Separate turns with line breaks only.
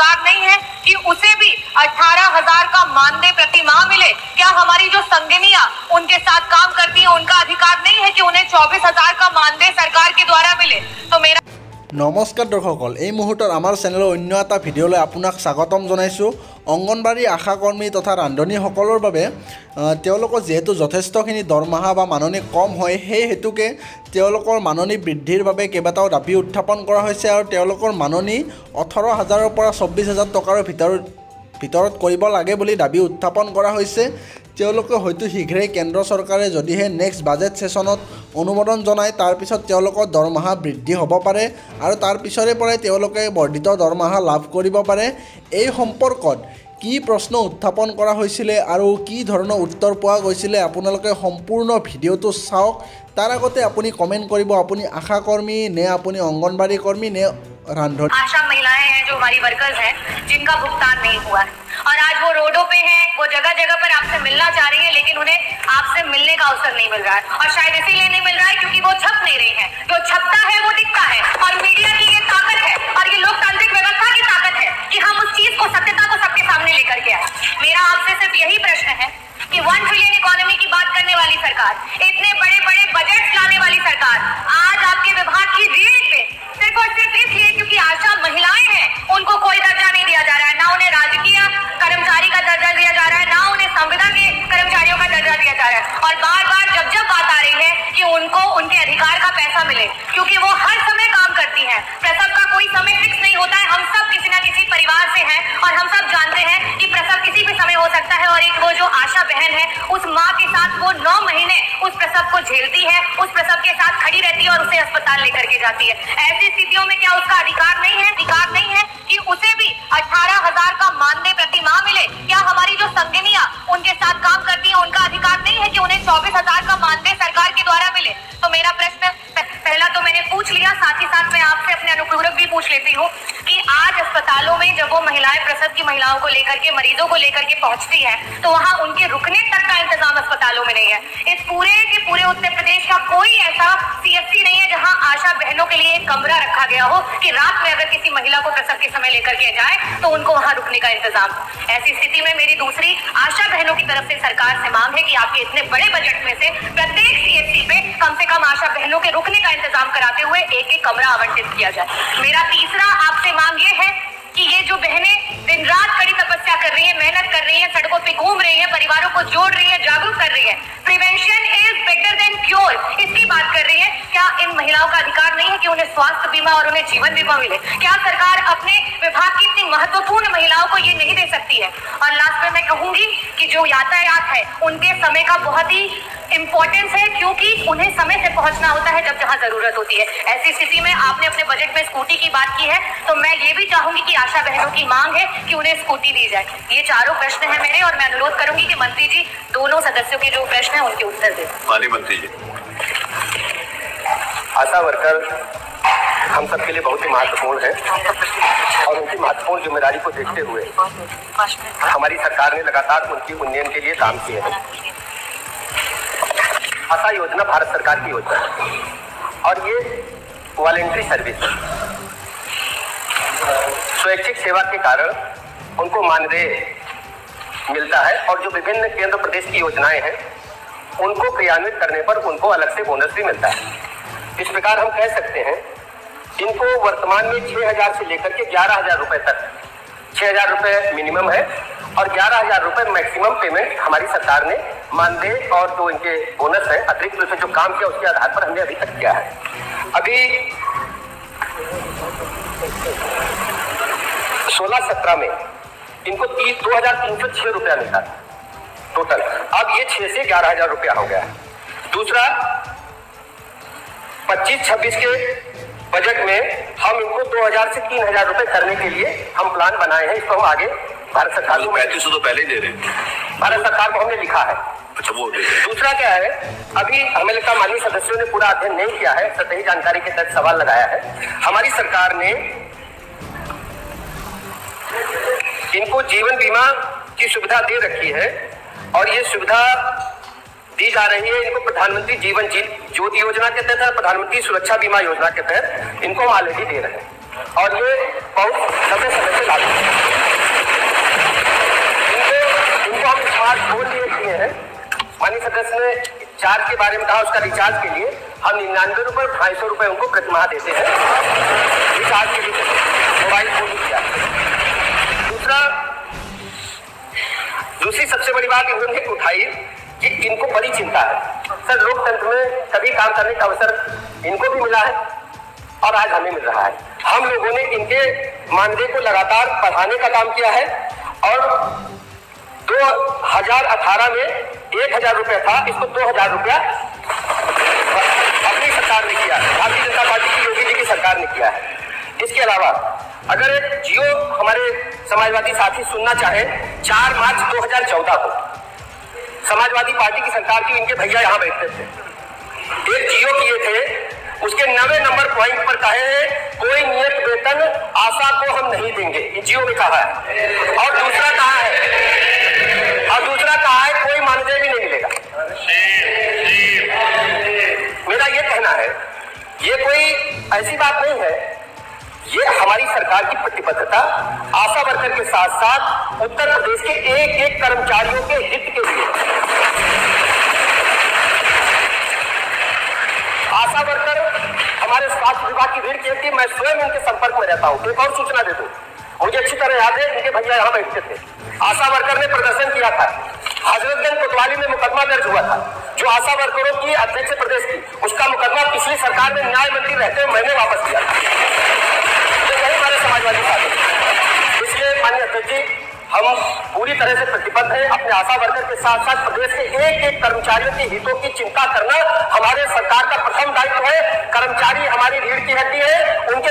अधिकार नहीं है कि उसे भी 18,000 का मानदेय प्रति माह मिले? क्या हमारी जो संगिनियां उनके साथ काम करती हैं उनका अधिकार नहीं है कि उन्हें 24,000 का मानदेय सरकार के द्वारा मिले? तो मेरा
नमस्कार दर्शकসকল, এই মুহূৰ্তত আমাৰ চেনেলৰ অন্য এটা ভিডিঅ'লৈ আপোনাক স্বাগতম জনাইছোঁ। অংগনবাড়ী আশাকৰ্মী তথা ৰান্ধনীসকলৰ বাবে তেওঁলোকৰ যেহেতু যথেষ্টখিনি দৰমহা বা মাননি কম হয়, সেই হেতুকে তেওঁলোকৰ মাননি বৃদ্ধিৰ বাবে কেইবাটাও দাবী উত্থাপন কৰা হৈছে আৰু তেওঁলোকৰ মাননি 18,000ৰ পৰা 24,000 টকাৰ ভিতৰত কৰিব লাগে বুলি দাবী উত্থাপন কৰা হৈছে। তেওঁলোকে হয়তো শীঘ্ৰেই কেন্দ্ৰ চৰকাৰে যদিহে নেক্সট বাজেট সেশ্যনত অনুমোদন জনায় তাৰ পিছত তেওঁলোকৰ দৰমহা বৃদ্ধি হ'ব পাৰে আৰু তাৰ পিছৰে পৰাই তেওঁলোকে বৰ্ধিত দৰমহা লাভ কৰিব পাৰে। এই সম্পৰ্কত কি প্ৰশ্ন উত্থাপন কৰা হৈছিলে আৰু কি ধৰণৰ উত্তৰ পোৱা গৈছিলে আপোনালোকে সম্পূৰ্ণ ভিডিঅ'টো চাওক। তাৰ আগতে আপুনি কমেণ্ট কৰিব আপুনি আশাকৰ্মী নে আপুনি অংগনবাড়ী কৰ্মী নে रांधनी।
आशा महिलाएं हैं जो हमारी वर्कर्स हैं जिनका भुगतान नहीं हुआ है और आज वो रोडों पे हैं, वो जगह जगह पर आपसे मिलना चाह रही हैं, लेकिन उन्हें आपसे मिलने का अवसर नहीं मिल रहा है और शायद इसीलिए नहीं मिल रहा है क्योंकि वो छप नहीं रही हैं। जो छपता है वो दिखता है और मीडिया की ये ताकत है और ये लोकतांत्रिक व्यवस्था की ताकत है कि हम उस चीज को, सत्यता को सबके सामने लेकर के आए। मेरा आपसे सिर्फ यही प्रश्न है कि 1 ट्रिलियन इकोनॉमी की बात करने वाली सरकार, इतने बड़े बड़े बजट लाने वाली सरकार आज आपके विभाग की रेट पे सिर्फ और सिर्फ इसलिए क्योंकि आशा महिलाएं हैं उनको कोई दर्जा नहीं दिया जा रहा है, ना उन्हें राजकीय कर्मचारी का दर्जा दिया जा रहा है, ना उन्हें संविदा के कर्मचारियों का दर्जा दिया जा रहा है। और बार बार जब बात आ रही है कि उनको उनके अधिकार का पैसा मिले, क्योंकि वो हर समय काम करती हैं। प्रसव का कोई समय फिक्स नहीं होता है, हम सब किसी न किसी परिवार से हैं और हम सब जानते हैं कि प्रसव किसी भी समय हो सकता है। और एक वो जो आशा बहन है उस माँ के साथ वो 9 महीने उस प्रसव को झेलती है, उस प्रसव के साथ खड़ी रहती है और उसे अस्पताल लेकर के जाती है। ऐसी स्थितियों में क्या उसका अधिकार नहीं है कि उसे भी 18,000 का मानदेय प्रति माह मिले? क्या हमारी जो संगिनियां उनके साथ काम करती हैं उनका अधिकार नहीं है कि उन्हें 24,000 का मानदेय सरकार के द्वारा मिले? तो मेरा प्रश्न पहला तो मैंने पूछ लिया, साथ ही साथ मैं आपसे अपने अनुपूरक भी पूछ लेती हूँ कि आज अस्पतालों में जब वो महिलाएं प्रसव की महिलाओं को लेकर के, मरीजों को लेकर के पहुंचती हैं तो वहाँ उनके रुकने तक का इंतजाम अस्पतालों में नहीं है। इस पूरे के पूरे उत्तर प्रदेश का कोई ऐसा CFC नहीं है जहाँ आशा बहनों के लिए एक कमरा रखा गया हो कि रात में अगर किसी महिला को प्रसव के समय लेकर के जाए तो उनको वहाँ रुकने का इंतजाम। ऐसी स्थिति में मेरी दूसरी आशा बहनों की तरफ से सरकार से मांग है कि आपके इतने बड़े बजट में से प्रत्येक CFC पे कम से कम आशा बहनों के रुकने का इंतजाम कराते हुए एक कमरा आवंटित किया जाए। मेरा तीसरा आपसे मांग ये है कि ये जो बहनें दिन रात कड़ी तपस्या कर रही हैं, मेहनत कर रही हैं, सड़कों पे घूम रही हैं, परिवारों को जोड़ रही हैं, जागरूक कर रही हैं, prevention is better than cure, इसकी बात कर रही हैं, क्या इन महिलाओं का अधिकार नहीं है कि उन्हें स्वास्थ्य बीमा और उन्हें जीवन बीमा मिले? क्या सरकार अपने विभाग की इतनी महत्वपूर्ण महिलाओं को ये नहीं दे सकती है? और लास्ट में मैं कहूंगी कि जो यातायात है उनके समय का बहुत ही इंपॉर्टेंस है क्योंकि उन्हें समय से पहुंचना होता है जब जहां जरूरत होती है। ऐसी स्थिति में आपने अपने बजट में स्कूटी की बात की है तो मैं ये भी चाहूंगी कि आशा बहनों की मांग है कि उन्हें स्कूटी दी जाए। ये चारों प्रश्न है मेरे और मैं अनुरोध करूंगी कि मंत्री जी दोनों सदस्यों के जो प्रश्न है उनके उत्तर दें।
माननीय मंत्री जी।
आशा वर्कर हम सबके लिए बहुत ही महत्वपूर्ण है और उनकी महत्वपूर्ण जिम्मेदारी को देखते हुए हमारी सरकार ने लगातार उनकी उन्नयन के लिए काम किए हैं। आशा योजना भारत सरकार की योजना है और ये वॉलेंट्री सर्विस है। स्वैच्छिक सेवा के कारण उनको मानदेय मिलता है और जो विभिन्न केंद्र प्रदेश की योजनाएं हैं उनको क्रियान्वित करने पर उनको अलग से बोनस भी मिलता है। इस प्रकार हम कह सकते हैं इनको वर्तमान में 6,000 से लेकर के 11,000 रुपए तक, 6,000 रुपए मिनिमम है और 11,000 रुपए मैक्सिमम पेमेंट हमारी सरकार ने मानदेय और जो इनके बोनस है अतिरिक्त रूप से जो काम किया उसके आधार पर हमने अभी तक किया है। अभी 16-17 में इनको 2,306 रुपया मिलता था टोटल, अब ये 6 से 11,000 रुपया हो गया है। दूसरा 25-26 के बजट में हम इनको 2,000 से 3,000 रुपए करने के लिए हम प्लान बनाए हैं। इसको हम आगे भारत सरकार को
3500 तो पहले ही दे रहे हैं,
भारत सरकार को हमने लिखा है।
अच्छा वो
दूसरा क्या है, अभी हमें लगता माननीय सदस्यों ने पूरा अध्ययन नहीं किया है, सतही जानकारी के तहत सवाल लगाया है। हमारी सरकार ने इनको जीवन बीमा की सुविधा दे रखी है और ये सुविधा दी जा रही है इनको प्रधानमंत्री जीवन ज्योति योजना के तहत, प्रधानमंत्री सुरक्षा बीमा योजना के तहत इनको ऑलरेडी दे रहे हैं और ये बहुत लंबे समय से लागू है। चार्ज के बारे में कहा, उसका रिचार्ज के लिए हम 99 रुपये 250 रुपये उनको प्रतिमाह देते हैं रिचार्ज के लिए, मोबाइल फोन किया। दूसरी सबसे बड़ी बात इन्होंने उठाई कि इनको बड़ी चिंता है। सर, लोकतंत्र में सभी काम करने का अवसर इनको भी मिला है और आज हमें मिल रहा है। हम लोगों ने इनके मानदेय को लगातार बढ़ाने का काम किया है और 2018 में 1000 रुपया था, इसको 2000 रुपया अपनी सरकार ने किया, भारतीय जनता पार्टी की योगी जी की सरकार ने किया है। इसके अलावा अगर जियो हमारे समाजवादी साथी सुनना चाहे, 4 मार्च 2014 को समाजवादी पार्टी की सरकार थी, इनके भैया यहाँ बैठते थे, एक जियो किए थे, उसके 90 नंबर पॉइंट पर कहे हैं कोई नियत वेतन आशा को हम नहीं देंगे, ये जियो ने कहा है। और दूसरा कहा है कोई मानदेय भी नहीं मिलेगा। मेरा ये कहना है, ये कोई ऐसी बात नहीं है, ये हमारी सरकार की प्रतिबद्धता आशा वर्कर के साथ साथ उत्तर प्रदेश के एक एक कर्मचारियों के हित के लिए। आशा वर्कर हमारे स्वास्थ्य विभाग की रीढ़ की हड्डी, मैं स्वयं इनके संपर्क में रहता हूं। एक और सूचना दे दूं, मुझे अच्छी तरह याद है, इनके भैया यहाँ बैठते थे, आशा वर्कर ने प्रदर्शन किया था, हजरतगंज कोतवाली में मुकदमा दर्ज हुआ था, जो आशा वर्करों की अध्यक्ष प्रदेश की, उसका मुकदमा पिछली सरकार में न्याय मंत्री रहते हुए मैंने वापस किया था। हमारे समाजवादी साथी, इसलिए माननीय अध्यक्ष जी, हम पूरी तरह से प्रतिबद्ध हैं अपने आशा वर्कर के साथ साथ प्रदेश के एक एक कर्मचारियों के हितों की चिंता करना हमारे सरकार का प्रथम दायित्व है। कर्मचारी हमारी रीढ़ की हड्डी है, उनके